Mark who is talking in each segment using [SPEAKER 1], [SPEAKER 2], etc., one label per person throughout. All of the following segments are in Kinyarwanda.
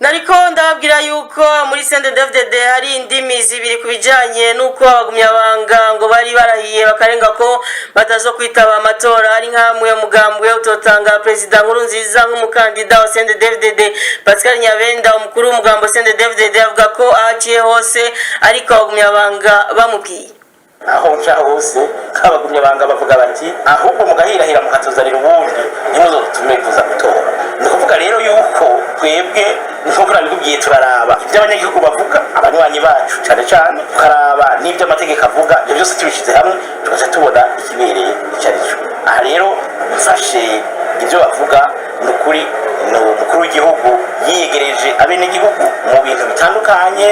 [SPEAKER 1] nariko ndababwira yuko muri CNDD-FDD hari indimi zibiri kubijanye nuko abagumyabanga ngo bari barahiye bakarenga ko batazokwitaba amatora ari nkamwe mugambwe utotanga president Nkurunziza nk'umukandida wa CNDD-FDD. Pascal Nyabenda umukuru w'umugambo CNDD-FDD avuga ko ahaciye hose ariko abagumyabanga bamubwiye
[SPEAKER 2] aho nca hose kabagumyabanga bavuga bati ahubwo mugahirahira mukatuzanira ubundi nimuzo tume kuza gutora. Ndakuvuga rero yuko twebwe niko nabikubwiye turaraba ibyo abanyagihugu bavuga abanywanyi bacu cyane cyane tukaraba n'ibyo amategeko avuga ibyo byose tubishize hamwe tugaca tubona ikibereye icarico. Aha rero mfashe ibyo bavuga n'ukuri no mukuru w'igihugu yiyegereje abenegihugu mu bintu bitandukanye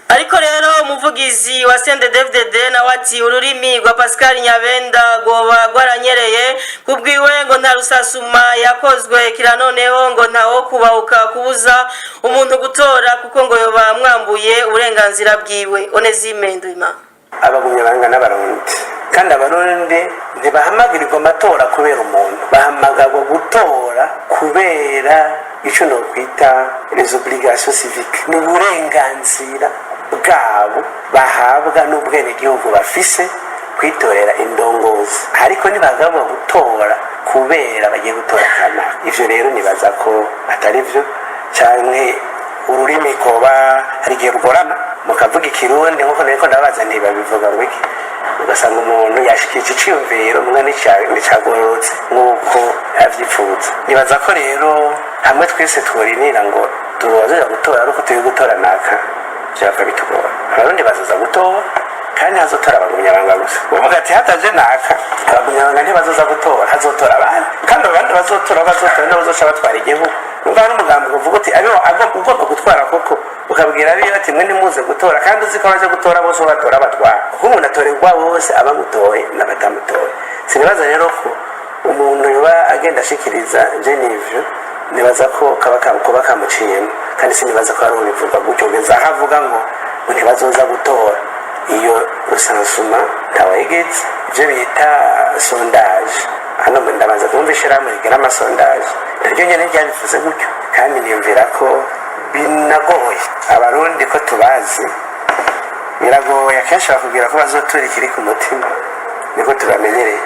[SPEAKER 1] ariko rero umuvugizi wa CNDD-FDD nawe ati ururimi rwa Pascal Nyabenda goba gwaranyereye kubwiwe ngo nta rusasuma yakozwe kiranoneho ngo ntawo kubahuka kubuza umuntu gutora kuko ngo yoba mwambuye uburenganzira bwiwe. Onezime Ndwima
[SPEAKER 3] abagumyabanga n'abarundi kandi abarundi ntibahamagirirwa amatora kubera umuntu, bahamagarwa gutora kubera icyo no kwita les obligations civiques, ni uburenganzira bwabo bahabwa n'ubwenegihugu bafise kwitorera indongozi, ariko ntibagabwa gutora kubera bagiye gutora kanaka. Ivyo rero nibaza ko atari vyo, canke ururimi koba hari igihe rugorana mukavuga ikirundi nkuko nariko ndabaza ntibabivuga ngo iki, ugasanga umuntu yashikije iciyumviro mwe nicagororotse nk'uko yavyipfuza. Nibaza ko rero hamwe twese tworinira ngo tuzoza gutora ariko turi gutora naka byava bitugora. Abarundi bazoza gutora kandi hazotora abagumyabanga gusa. Uvuga ati hataje naka abagumyabanga ntibazoza gutora, hazotora abandi kandi abandi bazotora n'abazoca batwara igihugu. Numva hari umugambi uvuga uti abiho ugomba gutwara koko ukabwira abiyo ati mwe nimuze gutora kandi uzi ko baje gutora bose batora batwara kuko umuntu atorerwa bose abamutoye n'abatamutoye. Sinibaza rero ko umuntu yoba agenda ashikiriza je n'ivyo, nibaza ko kuba kamuciyemo kandi sinibaza ko ari ubivuga gutyo ngeza ahavuga ngo ntibazoza gutora. Iyo rusansuma ntawayigeze ibyo bita sondage, hano ndabanza kumva ishirahamwe rigira amasondage naryo nyene ryabivuze gutyo kandi niyumvira ko binagoye abarundi ko tubazi, biragoye akenshi bakubwira ko bazotora ikiri ku mutima niko tubamenyereye.